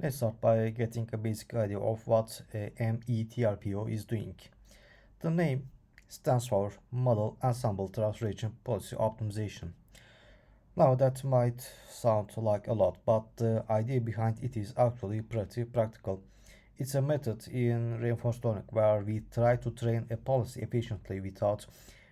Let's start by getting a basic idea of what ME-TRPO is doing. The name stands for Model-Ensemble Translation Policy Optimization. Now that might sound like a lot, but the idea behind it is actually pretty practical. It's a method in reinforcement learning where we try to train a policy efficiently without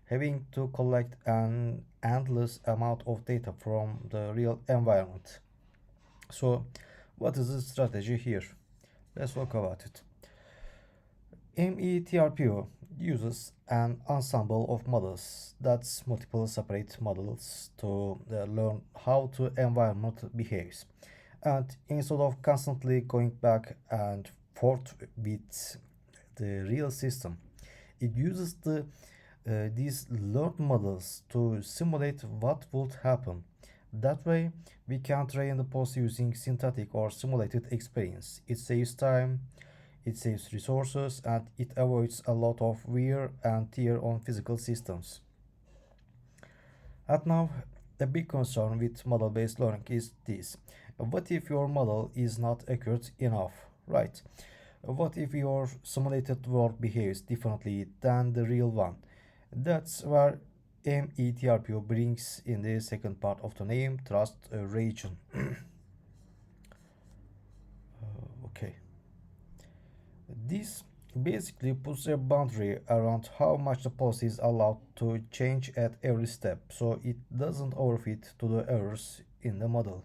having to collect an endless amount of data from the real environment. So, what is the strategy here? Let's talk about it. ME-TRPO uses an ensemble of models, that's multiple separate models, to learn how the environment behaves. And instead of constantly going back and forth with the real system, it uses these learned models to simulate what would happen. That way, we can train the policy using synthetic or simulated experience. It saves time, it saves resources, and it avoids a lot of wear and tear on physical systems. And now, a big concern with model-based learning is this. What if your model is not accurate enough, right? What if your simulated world behaves differently than the real one? That's where METRPO brings in the second part of the name, trust region. Okay. This basically puts a boundary around how much the policy is allowed to change at every step, so it doesn't overfit to the errors in the model.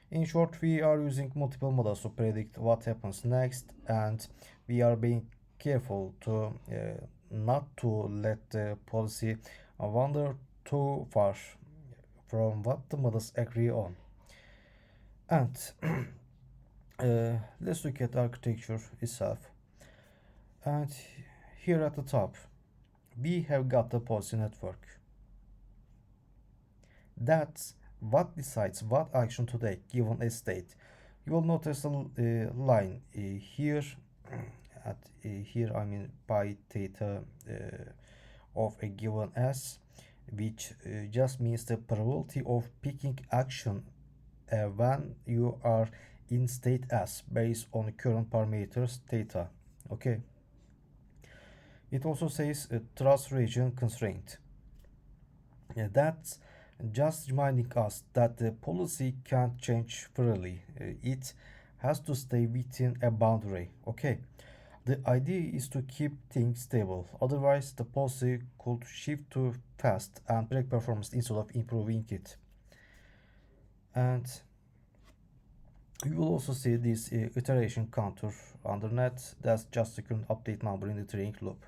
In short, we are using multiple models to predict what happens next, and we are being careful to not to let the policy wander too far from what the models agree on. And let's look at architecture itself. And here at the top, we have got the policy network. That's what decides what action to take given a state. You will notice a line here at here I mean pi theta of a given s, which just means the probability of picking action when you are in state s based on current parameters theta. Okay. It also says trust region constraint. That's just reminding us that the policy can't change freely. It has to stay within a boundary. Okay. The idea is to keep things stable. Otherwise, the policy could shift too fast and break performance instead of improving it. And you will also see this iteration counter underneath. That's just the current update number in the training loop.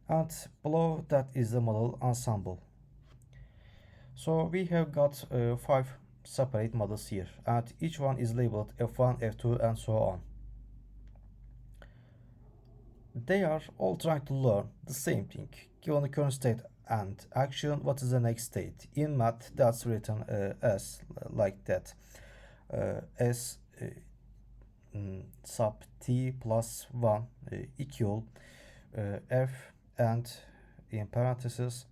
And below that is the model ensemble. So we have got 5 separate models here, and each one is labeled F1, F2, and so on. They are all trying to learn the same thing. Given the current state and action, what is the next state? In math, that's written as like that. S sub t plus 1 equal f and in parentheses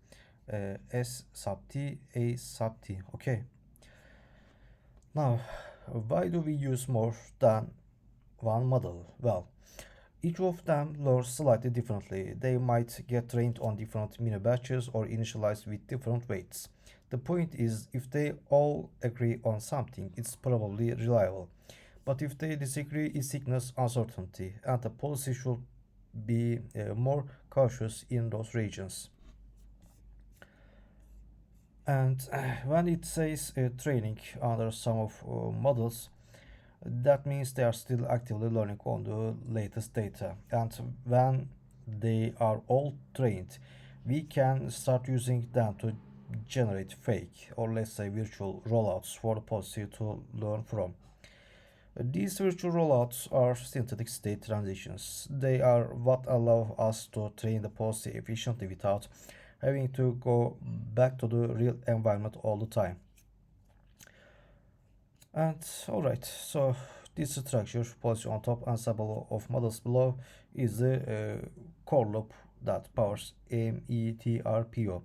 s sub t a sub t. Okay. Now, why do we use more than one model? Well, each of them learns slightly differently. They might get trained on different mini batches or initialized with different weights. The point is, if they all agree on something, it's probably reliable. But if they disagree, it signals uncertainty, and the policy should be more cautious in those regions. And when it says training under some of models, that means they are still actively learning on the latest data. And when they are all trained, we can start using them to generate fake or let's say virtual rollouts for the policy to learn from. These virtual rollouts are synthetic state transitions. They are what allow us to train the policy efficiently without having to go back to the real environment all the time. And alright, so this structure, policy on top, ensemble of models below, is the core loop that powers METRPO.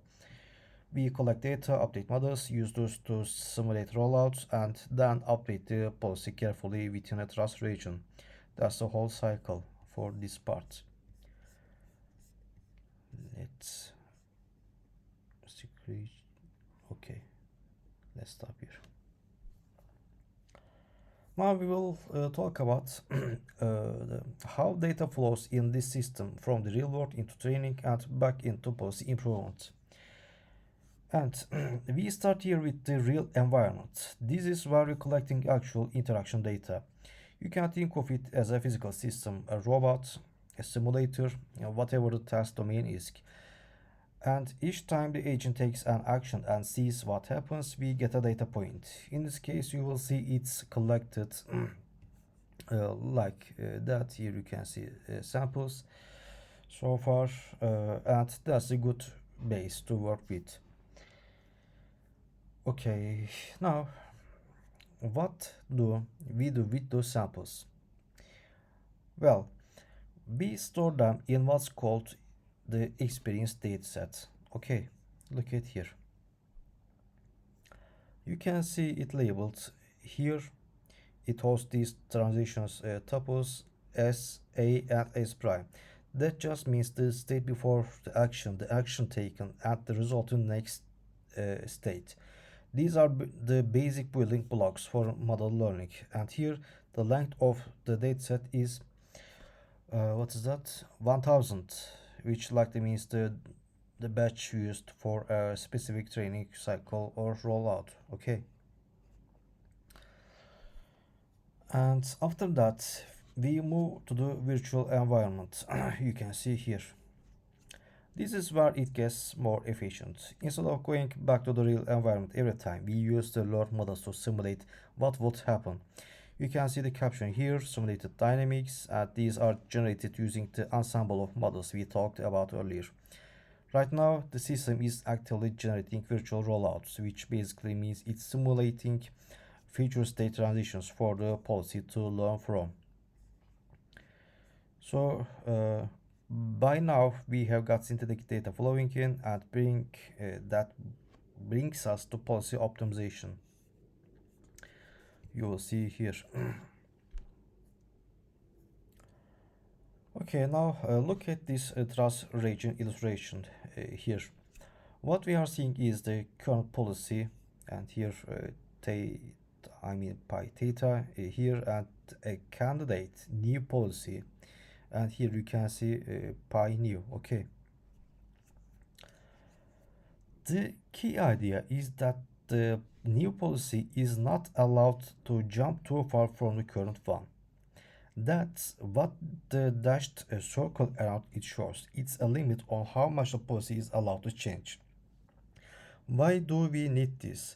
We collect data, update models, use those to simulate rollouts, and then update the policy carefully within a trust region. That's the whole cycle for this part. Let's secret. Okay, let's stop here. Now we will talk about how data flows in this system from the real world into training and back into policy improvement. And we start here with the real environment. This is where we're collecting actual interaction data. You can think of it as a physical system, a robot, a simulator, whatever the task domain is. And each time the agent takes an action and sees what happens, we get a data point. In this case, you will see it's collected like that. Here you can see samples so far, and that's a good base to work with. Okay, now what do we do with those samples? Well, we store them in what's called the experience dataset. Okay, look at here. You can see it labeled here. It hosts these transitions tuples S, A, and S prime. That just means the state before the action taken, and the resulting next state. These are the basic building blocks for model learning. And here, the length of the dataset is what is that? 1000, which likely means the batch used for a specific training cycle or rollout. Okay. And after that, we move to the virtual environment. You can see here. This is where it gets more efficient. Instead of going back to the real environment every time, we use the learned models to simulate what would happen. You can see the caption here, simulated dynamics, and these are generated using the ensemble of models we talked about earlier. Right now, the system is actively generating virtual rollouts, which basically means it's simulating future state transitions for the policy to learn from. So, by now we have got synthetic data flowing in, and that brings us to policy optimization. You will see here. Okay, now look at this trust region illustration here. What we are seeing is the current policy, and here pi theta here, and a candidate new policy, and here you can see pi new. Okay. The key idea is that the new policy is not allowed to jump too far from the current one. That's what the dashed circle around it shows. It's a limit on how much the policy is allowed to change. Why do we need this?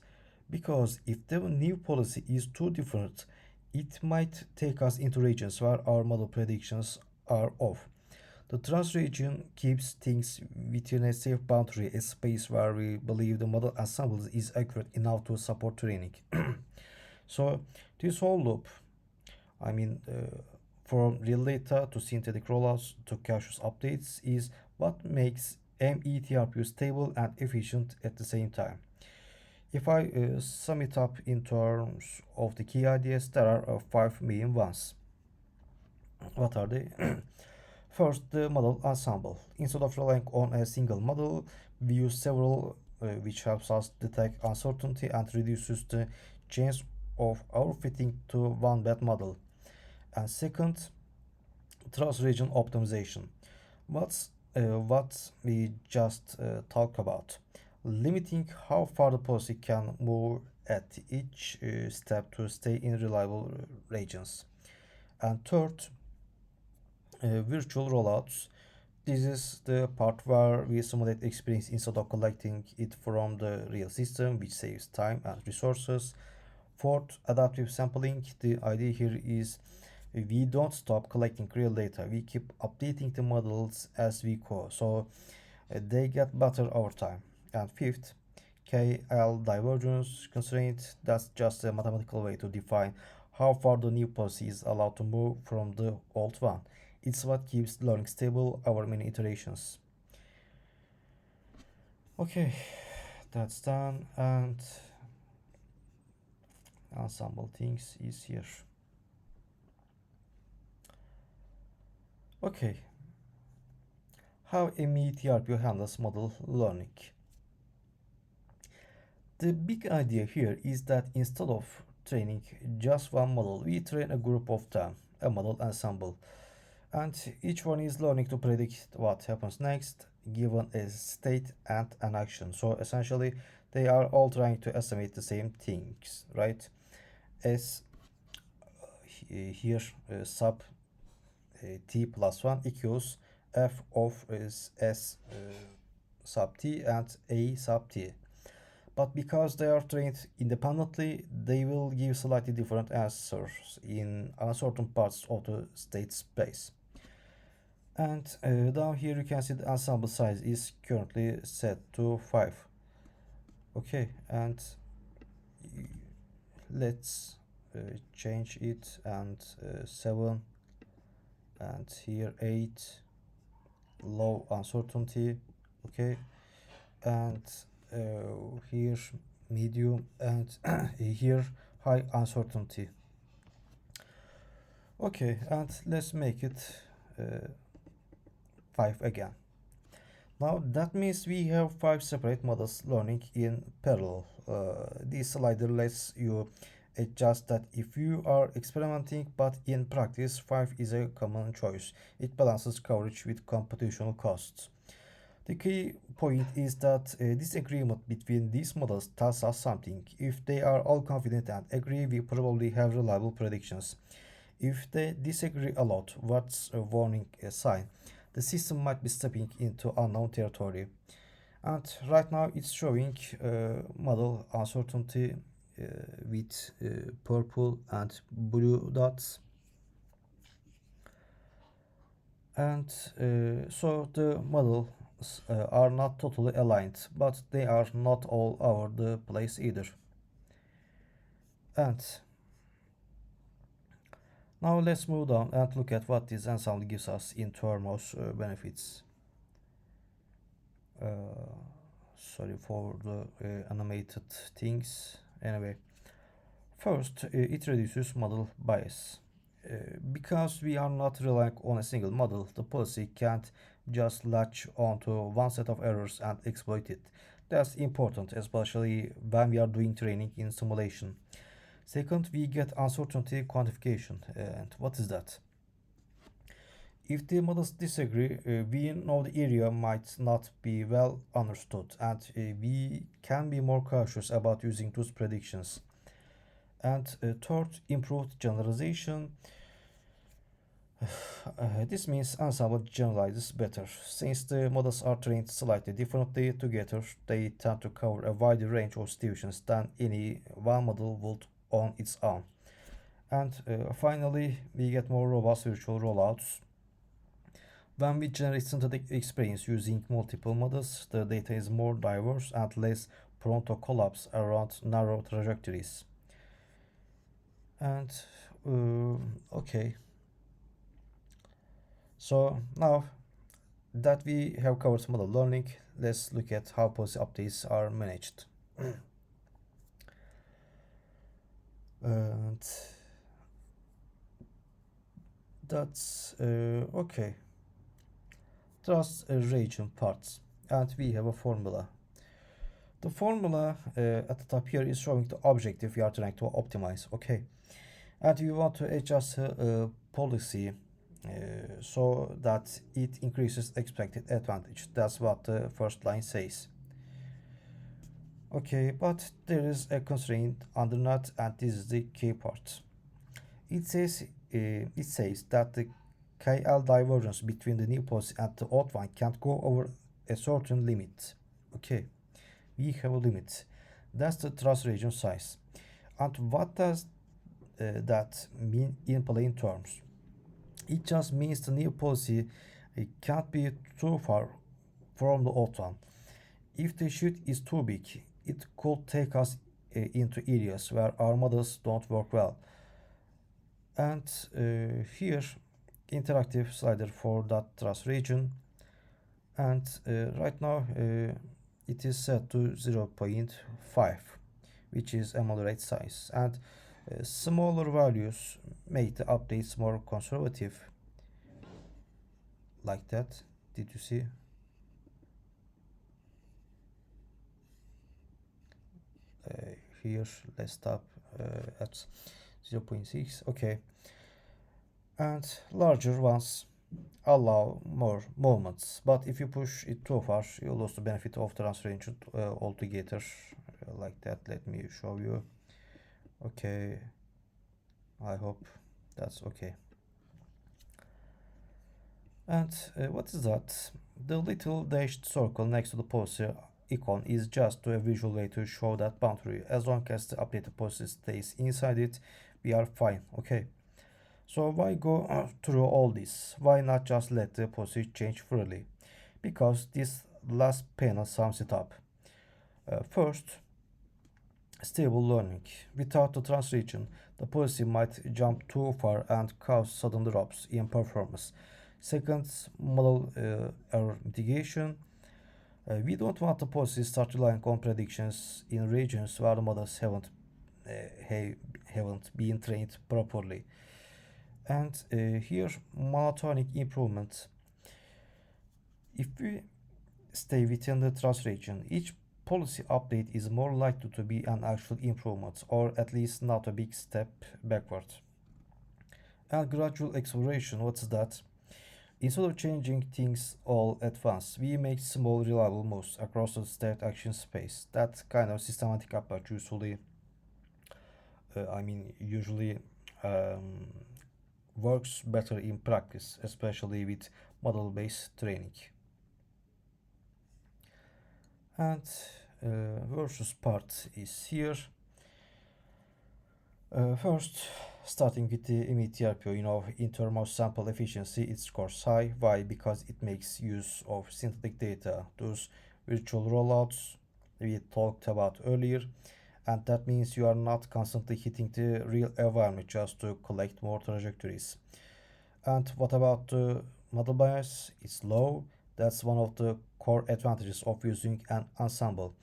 Because if the new policy is too different, it might take us into regions where our model predictions are off. The trust region keeps things within a safe boundary, a space where we believe the model ensemble is accurate enough to support training. So this whole loop, I mean, from real data to synthetic rollouts to cautious updates, is what makes ME-TRPO stable and efficient at the same time. If I sum it up in terms of the key ideas, there are five main ones. What are they? First, the model ensemble. Instead of relying on a single model, we use several, which helps us detect uncertainty and reduces the chance of our fitting to one bad model. And second, trust region optimization. What we just talked about, limiting how far the policy can move at each step to stay in reliable regions. And third, virtual rollouts. This is the part where we simulate experience instead of collecting it from the real system, which saves time and resources. Fourth, adaptive sampling. The idea here is we don't stop collecting real data. We keep updating the models as we go, so they get better over time. And fifth, KL divergence constraint. That's just a mathematical way to define how far the new policy is allowed to move from the old one. It's what keeps learning stable over many iterations. Okay, That's done, and ensemble things is here. Okay, how ME-TRPO handles model learning. The big idea here is that instead of training just one model, we train a group of them, a model ensemble, and each one is learning to predict what happens next given a state and an action. So essentially, they are all trying to estimate the same things, right? As here, sub t plus 1 equals f of s sub t and a sub t. But because they are trained independently, they will give slightly different answers in uncertain parts of the state space. And down here you can see the ensemble size is currently set to 5. Okay, and let's change it, and 7, and here 8, low uncertainty. Okay, and here medium, and here high uncertainty. Okay, and let's make it 5 again. Now that means we have 5 separate models learning in parallel. This slider lets you adjust that if you are experimenting, but in practice 5 is a common choice. It balances coverage with computational costs. The key point is that disagreement between these models tells us something. If they are all confident and agree, we probably have reliable predictions. If they disagree a lot, what's a warning sign? The system might be stepping into unknown territory. And right now it's showing model uncertainty with purple and blue dots. And so the models are not totally aligned, but they are not all over the place either. And now let's move on and look at what this ensemble gives us in terms of benefits. Sorry for the animated things. Anyway, first, it reduces model bias. Because we are not relying on a single model, the policy can't just latch onto one set of errors and exploit it. That's important, especially when we are doing training in simulation. Second, we get uncertainty quantification. And what is that? If the models disagree, we know the area might not be well understood, and we can be more cautious about using those predictions. And third, improved generalization. This means ensemble generalizes better. Since the models are trained slightly differently together, they tend to cover a wider range of situations than any one model would on its own. And finally, we get more robust virtual rollouts. When we generate synthetic experience using multiple models, the data is more diverse and less prone to collapse around narrow trajectories. And okay, so now that we have covered model learning, let's look at how policy updates are managed. And that's okay. Trust region parts, and we have a formula. The formula at the top here is showing the objective we are trying to optimize. Okay, and we want to adjust policy so that it increases expected advantage. That's what the first line says. Okay, but there is a constraint underneath, and this is the key part. It says that the KL divergence between the new policy and the old one can't go over a certain limit. Okay, we have a limit. That's the trust region size. And what does that mean in plain terms? It just means the new policy can't be too far from the old one. If the shoot is too big, it could take us into areas where our models don't work well. And here, interactive slider for that trust region. And right now, it is set to 0.5, which is a moderate size, and smaller values make the updates more conservative, like that. Did you see? Here, let's stop at 0.6. Okay, and larger ones allow more movements, but if you push it too far, you lose the benefit of transrange altogether. Like that, let me show you. Okay, I hope that's okay. And what is that? The little dashed circle next to the policy icon is just a visual way to show that boundary. As long as the updated policy stays inside it, we are fine. Okay. So why go through all this? Why not just let the policy change freely? Because this last panel sums it up. First, stable learning. Without the trans region, the policy might jump too far and cause sudden drops in performance. Second, model error mitigation. We don't want the policy start relying on predictions in regions where the models uh, haven't been trained properly. And here, monotonic improvement. If we stay within the trust region, each policy update is more likely to be an actual improvement, or at least not a big step backward. And gradual exploration, what's that? Instead of changing things all at once, we make small reliable moves across the state action space. That kind of systematic approach usually um, works better in practice, especially with model-based training. And versus part is here. First, starting with the ME-TRPO, in terms of sample efficiency, it scores high. Why? Because it makes use of synthetic data, those virtual rollouts we talked about earlier, and that means you are not constantly hitting the real environment just to collect more trajectories. And what about the model bias? It's low. That's one of the core advantages of using an ensemble.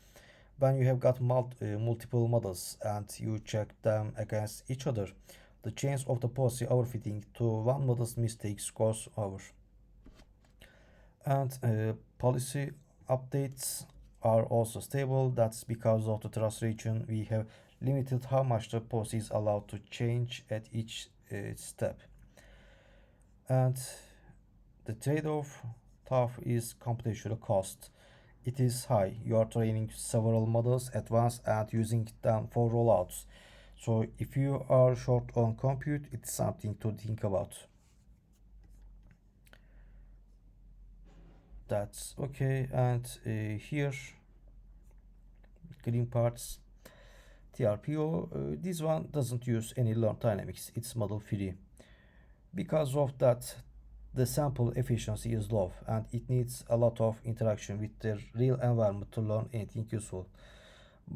When you have got multiple models and you check them against each other, the chance of the policy overfitting to one model's mistakes goes over. And policy updates are also stable. That's because of the trust region. We have limited how much the policy is allowed to change at each step. And the trade-off tough is computational cost. It is high. You are training several models at once and using them for rollouts. So if you are short on compute, it's something to think about. That's okay. And here, green parts, TRPO. This one doesn't use any learn dynamics. It's model free. Because of that, the sample efficiency is low and it needs a lot of interaction with the real environment to learn anything useful.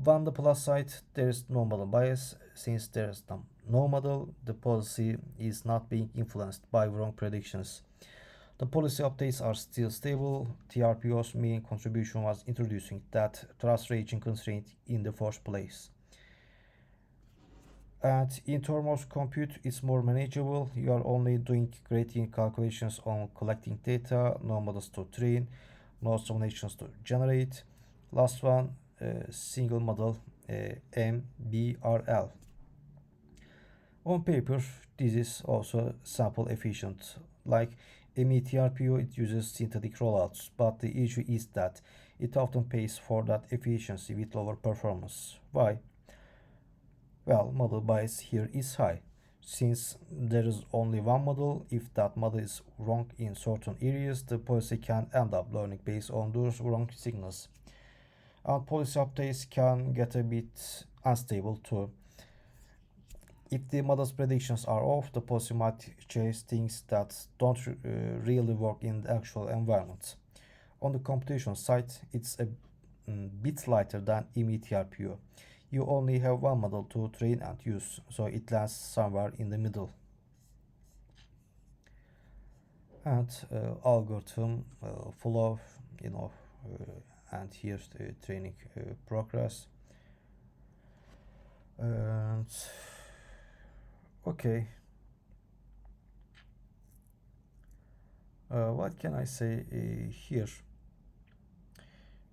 On the plus side, there is no model bias. Since there is no model, the policy is not being influenced by wrong predictions. The policy updates are still stable. TRPO's main contribution was introducing that trust region constraint in the first place. And in terms of compute, it's more manageable. You are only doing gradient calculations on collecting data, no models to train, no simulations to generate. Last one, single model MBRL. On paper, this is also sample efficient. Like ME-TRPO, it uses synthetic rollouts, but the issue is that it often pays for that efficiency with lower performance. Why? Well, model bias here is high. Since there is only one model, if that model is wrong in certain areas, the policy can end up learning based on those wrong signals. And policy updates can get a bit unstable too. If the model's predictions are off, the policy might chase things that don't really work in the actual environment. On the computation side, it's a bit lighter than ME-TRPO. You only have one model to train and use, so it lands somewhere in the middle. And algorithm full of and here's the training progress. And okay, what can I say here?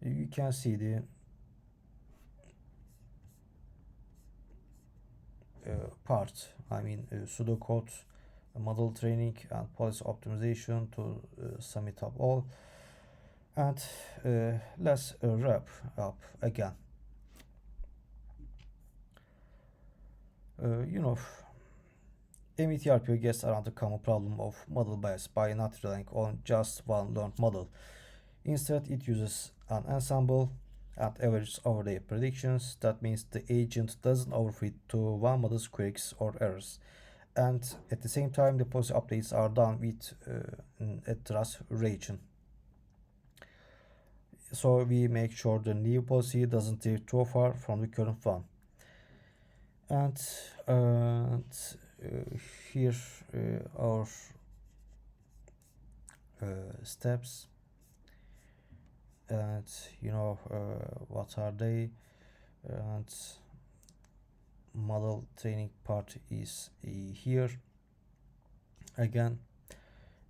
You can see the part. I mean, pseudocode, model training, and policy optimization to sum it up all. And let's wrap up again. You know, ME-TRPO gets around the common problem of model bias by not relying on just one learned model. Instead, it uses an ensemble and averages over their predictions. That means the agent doesn't overfit to one model's quirks or errors. And at the same time, the policy updates are done with a trust region. So we make sure the new policy doesn't veer too far from the current one. And here our steps, and what are they, and model training part is here. Again,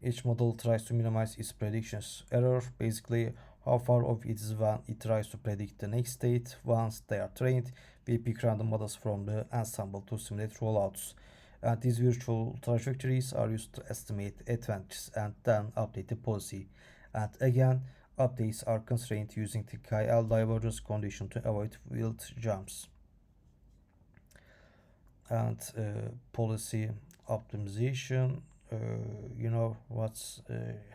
each model tries to minimize its predictions error, basically how far off it is when it tries to predict the next state. Once they are trained, we pick random models from the ensemble to simulate rollouts. And these virtual trajectories are used to estimate advantages and then update the policy. And again, updates are constrained using the KL divergence condition to avoid wild jumps. And policy optimization, what's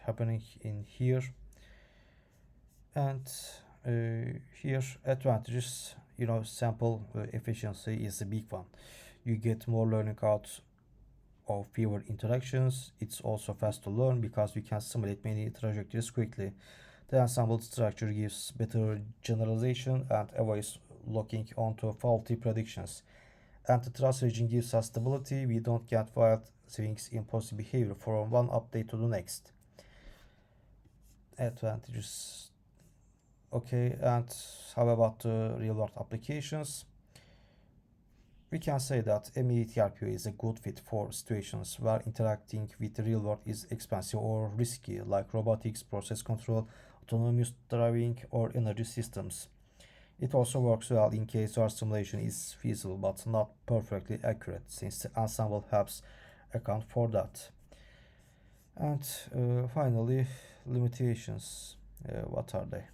happening in here. And here advantages, sample efficiency is a big one. You get more learning out of fewer interactions. It's also fast to learn because we can simulate many trajectories quickly. The ensemble structure gives better generalization and avoids locking onto faulty predictions. And the trust region gives us stability. We don't get wild swings in policy behavior from one update to the next. Advantages. Okay, and how about the real world applications? We can say that ME-TRPO is a good fit for situations where interacting with the real world is expensive or risky, like robotics, process control, autonomous driving, or energy systems. It also works well in case your simulation is feasible but not perfectly accurate, since the ensemble helps account for that. And finally, limitations. What are they?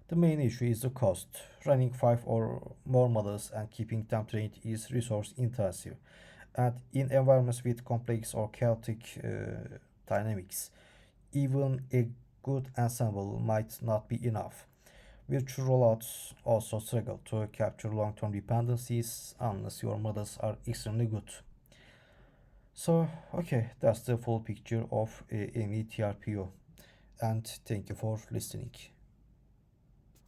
The main issue is the cost. Running 5 or more models and keeping them trained is resource intensive. And in environments with complex or chaotic dynamics, even a good ensemble might not be enough. Virtual rollouts also struggle to capture long-term dependencies unless your models are extremely good. So, okay, that's the full picture of ME-TRPO, and thank you for listening.